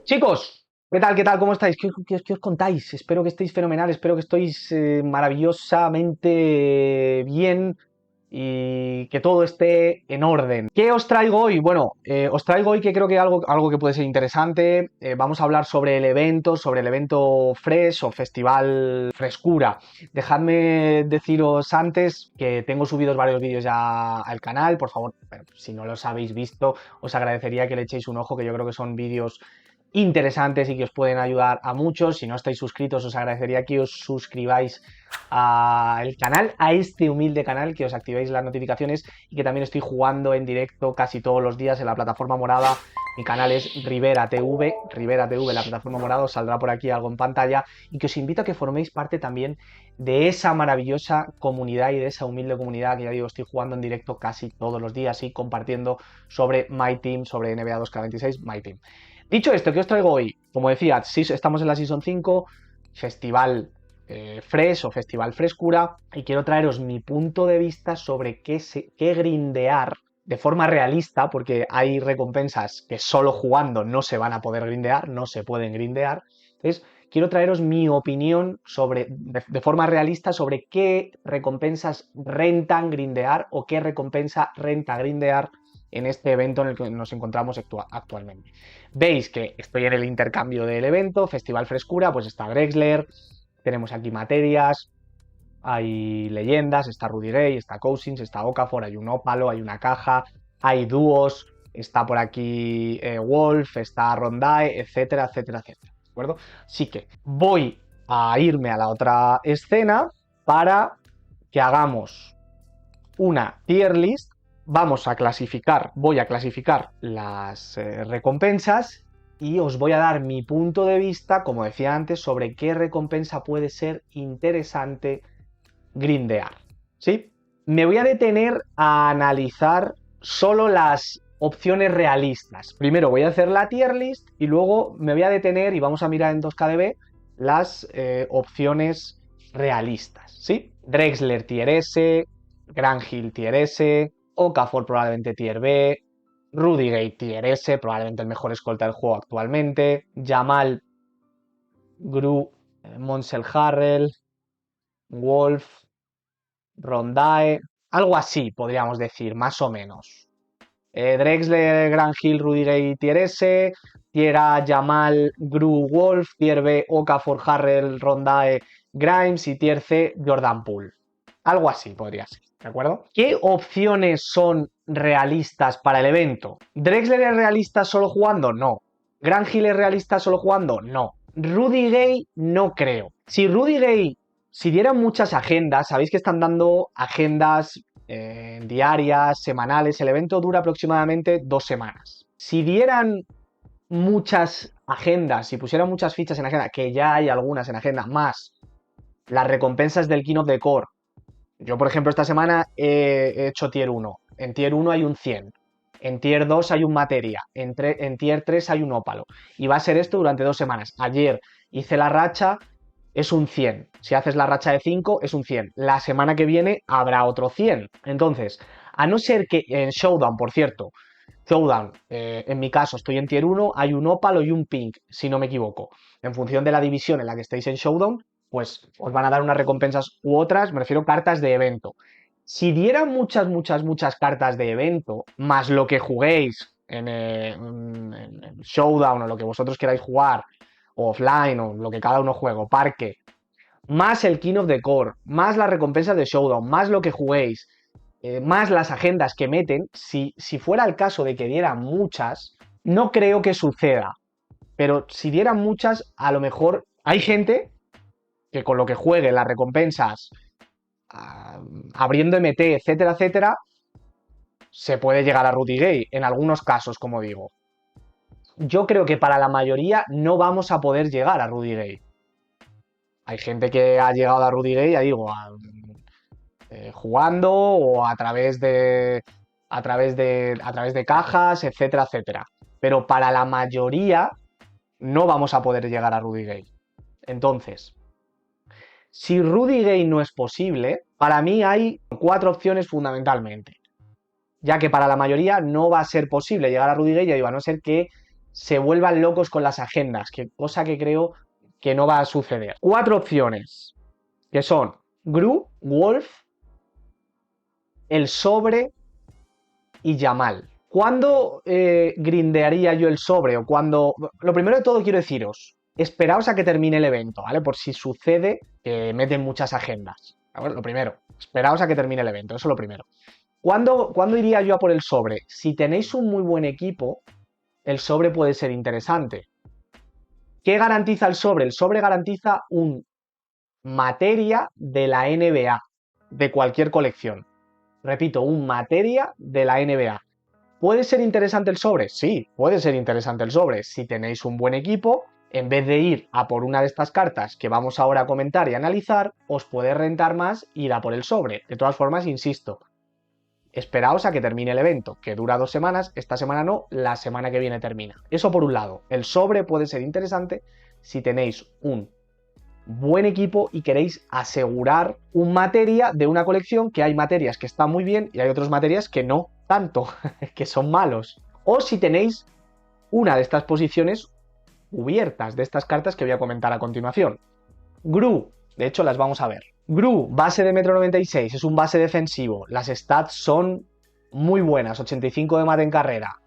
Chicos, ¿qué tal? ¿Qué tal? ¿Cómo estáis? ¿Qué os contáis? Espero que estéis fenomenal, espero que estéis maravillosamente bien y que todo esté en orden. ¿Qué os traigo hoy? Bueno, os traigo hoy que creo que algo que puede ser interesante. Vamos a hablar sobre el evento Fresh o Festival Frescura. Dejadme deciros antes que tengo subidos varios vídeos ya al canal. Por favor, bueno, si no los habéis visto, os agradecería que le echéis un ojo, que yo creo que son vídeos interesantes y que os pueden ayudar a muchos. Si no estáis suscritos, os agradecería que os suscribáis al canal, a este humilde canal, que os activéis las notificaciones y que también estoy jugando en directo casi todos los días en la plataforma morada. Mi canal es Rivera TV, la plataforma morada, os saldrá por aquí algo en pantalla, y que os invito a que forméis parte también de esa maravillosa comunidad y de esa humilde comunidad que, ya digo, estoy jugando en directo casi todos los días y compartiendo sobre My Team, sobre NBA 2K26, My Team. Dicho esto, ¿qué os traigo hoy? Como decía, estamos en la Season 5, Festival Fresh o Festival Frescura, y quiero traeros mi punto de vista sobre qué grindear de forma realista, porque hay recompensas que solo jugando no se van a poder grindear, no se pueden grindear. Entonces, quiero traeros mi opinión de forma realista sobre qué recompensas rentan grindear o qué recompensa renta grindear en este evento en el que nos encontramos actualmente. Veis que estoy en el intercambio del evento, Festival Frescura, pues está Drexler, tenemos aquí materias, hay leyendas, está Rudy Gay, está Cousins, está Okafor, hay un ópalo, hay una caja, hay dúos, está por aquí Wolf, está Rondae, etcétera, etcétera, etcétera. ¿De acuerdo? Así que voy a irme a la otra escena para que hagamos una tier list. Voy a clasificar las recompensas y os voy a dar mi punto de vista, como decía antes, sobre qué recompensa puede ser interesante grindear. ¿Sí? Me voy a detener a analizar solo las opciones realistas. Primero voy a hacer la tier list y luego me voy a detener y vamos a mirar en 2KDB las opciones realistas. ¿Sí? Drexler tier S, Granhill tier S, Okafor probablemente tier B, Rudy Gay tier S, probablemente el mejor escolta del juego actualmente, Jamal, Gru, Monsel Harrell, Wolf, Rondae, algo así podríamos decir, más o menos. Drexler, Granhill, Rudy Gay tier S, tier A, Jamal, Gru, Wolf, tier B, Okafor, Harrell, Rondae, Grimes y tier C, Jordan Poole. Algo así podría ser, ¿de acuerdo? ¿Qué opciones son realistas para el evento? ¿Drexler es realista solo jugando? No. ¿Granhill es realista solo jugando? No. Rudy Gay no creo. Si dieran muchas agendas, sabéis que están dando agendas diarias, semanales, el evento dura aproximadamente 2 semanas. Si dieran muchas agendas, si pusieran muchas fichas en agenda, que ya hay algunas en agenda, más las recompensas del King of the Core. Yo, por ejemplo, esta semana he hecho tier 1. En tier 1 hay un 100. En tier 2 hay un materia. En tier 3 hay un ópalo. Y va a ser esto durante 2 semanas. Ayer hice la racha, es un 100. Si haces la racha de 5, es un 100. La semana que viene habrá otro 100. Entonces, a no ser que en Showdown, por cierto, Showdown, en mi caso estoy en tier 1, hay un ópalo y un pink, si no me equivoco. En función de la división en la que estéis en Showdown, pues os van a dar unas recompensas u otras, me refiero a cartas de evento. Si dieran muchas cartas de evento, más lo que juguéis en Showdown o lo que vosotros queráis jugar, o offline, o lo que cada uno juegue, o parque, más el King of the Core, más las recompensas de Showdown, más lo que juguéis, más las agendas que meten, si fuera el caso de que dieran muchas, no creo que suceda. Pero si dieran muchas, a lo mejor hay gente que con lo que juegue las recompensas, abriendo MT, etcétera, etcétera, se puede llegar a Rudy Gay, en algunos casos, como digo. Yo creo que para la mayoría no vamos a poder llegar a Rudy Gay. Hay gente que ha llegado a Rudy Gay, ya digo, jugando o a través de cajas, etcétera, etcétera. Pero para la mayoría no vamos a poder llegar a Rudy Gay. Entonces, si Rudy Gay no es posible, para mí hay 4 opciones fundamentalmente. Ya que para la mayoría no va a ser posible llegar a Rudy Gay, ya digo, a no ser que se vuelvan locos con las agendas, cosa que creo que no va a suceder. 4 opciones, que son Gru, Wolf, el sobre y Yamal. ¿Cuándo grindearía yo el sobre? O cuando. Lo primero de todo quiero deciros, esperaos a que termine el evento, ¿vale? Por si sucede que meten muchas agendas. Lo primero, esperaos a que termine el evento, eso es lo primero. ¿Cuándo iría yo a por el sobre? Si tenéis un muy buen equipo, el sobre puede ser interesante. ¿Qué garantiza el sobre? El sobre garantiza un materia de la NBA, de cualquier colección. Repito, un materia de la NBA. ¿Puede ser interesante el sobre? Sí, puede ser interesante el sobre. Si tenéis un buen equipo, en vez de ir a por una de estas cartas que vamos ahora a comentar y analizar, os puede rentar más ir a por el sobre. De todas formas, insisto, esperaos a que termine el evento, que dura 2 semanas, esta semana no, la semana que viene termina. Eso por un lado. El sobre puede ser interesante si tenéis un buen equipo y queréis asegurar un materia de una colección, que hay materias que están muy bien y hay otras materias que no tanto, que son malos. O si tenéis una de estas posiciones cubiertas de estas cartas que voy a comentar a continuación. Gru, de hecho las vamos a ver. Gru, base de 1,96 m, es un base defensivo. Las stats son muy buenas, 85 de mate en carrera,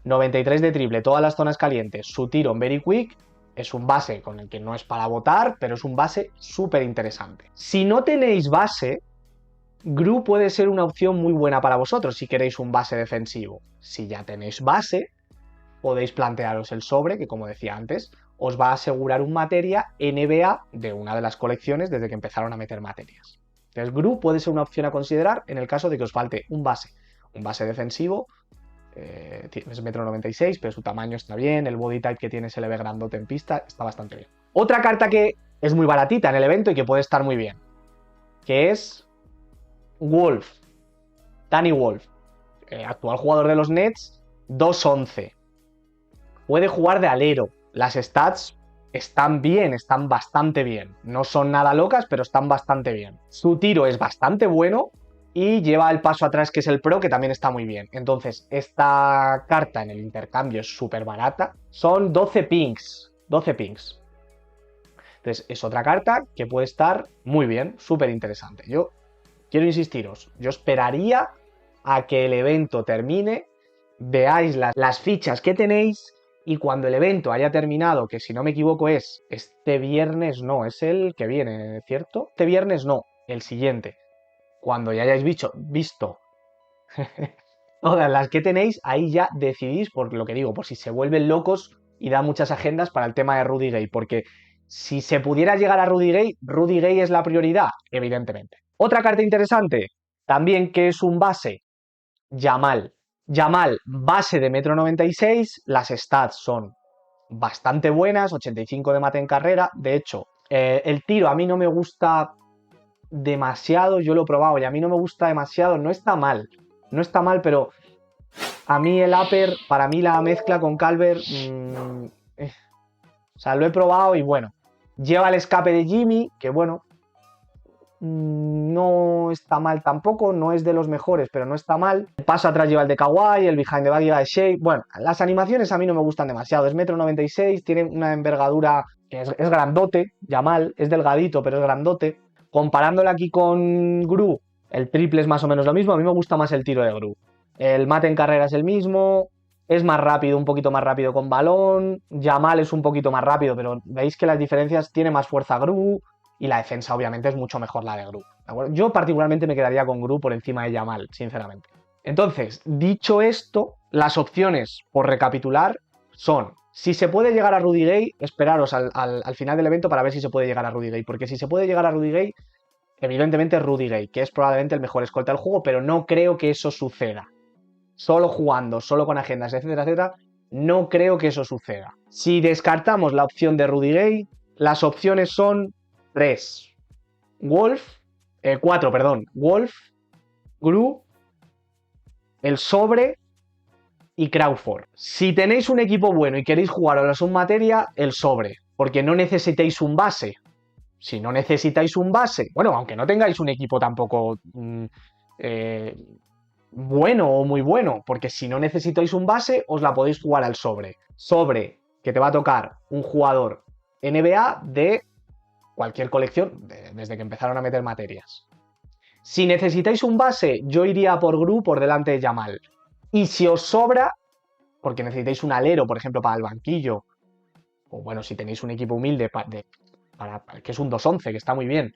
93 de triple, todas las zonas calientes. Su tiro en very quick. Es un base con el que no es para votar, pero es un base súper interesante. Si no tenéis base, Gru puede ser una opción muy buena para vosotros si queréis un base defensivo. Si ya tenéis base, podéis plantearos el sobre, que como decía antes, os va a asegurar un materia NBA de una de las colecciones desde que empezaron a meter materias. Entonces Gru puede ser una opción a considerar en el caso de que os falte un base defensivo. Es 1,96 m, pero su tamaño está bien, el body type que tiene se le ve grandote en pista, está bastante bien. Otra carta que es muy baratita en el evento y que puede estar muy bien, que es Wolf, Danny Wolf, actual jugador de los Nets, 2'11". Puede jugar de alero, las stats están bien, están bastante bien. No son nada locas, pero están bastante bien. Su tiro es bastante bueno y lleva el paso atrás, que es el pro, que también está muy bien. Entonces, esta carta en el intercambio es súper barata. Son 12 pings. 12 pings. Entonces, es otra carta que puede estar muy bien, súper interesante. Yo quiero insistiros, yo esperaría a que el evento termine, veáis las fichas que tenéis, y cuando el evento haya terminado, que si no me equivoco es este viernes, no, es el que viene, ¿cierto? Este viernes no, el siguiente. Cuando ya hayáis visto todas las que tenéis, ahí ya decidís, por lo que digo, por si se vuelven locos y da muchas agendas para el tema de Rudy Gay, porque si se pudiera llegar a Rudy Gay es la prioridad, evidentemente. Otra carta interesante, también que es un base, Yamal. Yamal, base de 1,96 m, las stats son bastante buenas, 85 de mate en carrera. De hecho, el tiro a mí no me gusta demasiado, yo lo he probado y a mí no me gusta demasiado, no está mal, pero a mí el upper, para mí la mezcla con Calvert, o sea, lo he probado y bueno, lleva el escape de Jimmy, que bueno, no está mal tampoco, no es de los mejores, pero no está mal. El paso atrás lleva el de Kawhi, el behind the back lleva de Shea. Bueno, las animaciones a mí no me gustan demasiado, es 1,96 m, tiene una envergadura que es grandote, Yamal, es delgadito, pero es grandote. Comparándola aquí con Gru, el triple es más o menos lo mismo, a mí me gusta más el tiro de Gru. El mate en carrera es el mismo, es más rápido, un poquito más rápido con balón. Yamal es un poquito más rápido, pero veis que las diferencias, tiene más fuerza Gru y la defensa obviamente es mucho mejor la de Gru. ¿De acuerdo? Yo particularmente me quedaría con Gru por encima de Yamal, sinceramente. Entonces, dicho esto, las opciones, por recapitular, son: si se puede llegar a Rudy Gay, esperaros al final del evento para ver si se puede llegar a Rudy Gay, porque si se puede llegar a Rudy Gay, evidentemente es Rudy Gay, que es probablemente el mejor escolta del juego, pero no creo que eso suceda. Solo jugando, solo con agendas, etcétera, etcétera, no creo que eso suceda. Si descartamos la opción de Rudy Gay, las opciones son 4, perdón. Wolf, Gru, el sobre y Crawford. Si tenéis un equipo bueno y queréis jugaros un materia, el sobre, porque no necesitáis un base. Si no necesitáis un base, bueno, aunque no tengáis un equipo tampoco bueno o muy bueno, porque si no necesitáis un base, os la podéis jugar al sobre. Sobre que te va a tocar un jugador NBA de cualquier colección, desde que empezaron a meter materias. Si necesitáis un base, yo iría por Gru por delante de Yamal. Y si os sobra, porque necesitáis un alero, por ejemplo, para el banquillo, o bueno, si tenéis un equipo humilde que es un 2-11, que está muy bien,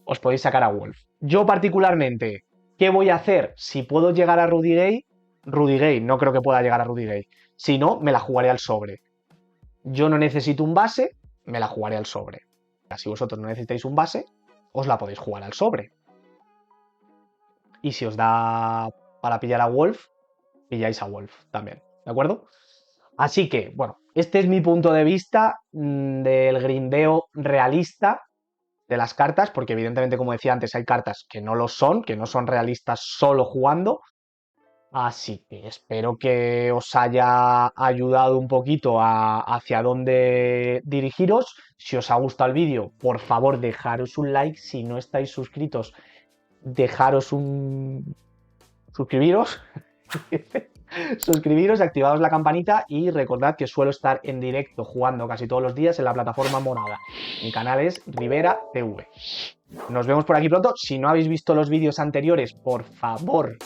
os podéis sacar a Wolf. Yo particularmente, ¿qué voy a hacer? Si puedo llegar a Rudy Gay, Rudy Gay, no creo que pueda llegar a Rudy Gay. Si no, me la jugaré al sobre. Yo no necesito un base, me la jugaré al sobre. Si vosotros no necesitáis un base, os la podéis jugar al sobre. Y si os da para pillar a Wolf, pilláis a Wolf también, ¿de acuerdo? Así que, bueno, este es mi punto de vista del grindeo realista de las cartas, porque evidentemente, como decía antes, hay cartas que no lo son, que no son realistas solo jugando. Así que espero que os haya ayudado un poquito hacia dónde dirigiros. Si os ha gustado el vídeo, por favor, dejaros un like. Si no estáis suscritos, dejaros un... suscribiros. Suscribiros, activaos la campanita y recordad que suelo estar en directo jugando casi todos los días en la plataforma morada. Mi canal es Rivera TV. Nos vemos por aquí pronto. Si no habéis visto los vídeos anteriores, por favor,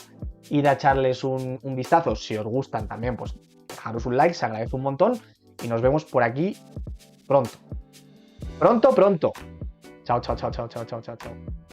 id a echarles un vistazo. Si os gustan también, pues dejaros un like, se agradece un montón. Y nos vemos por aquí pronto. Pronto, pronto. Chao, chao, chao, chao, chao, chao, chao, chao.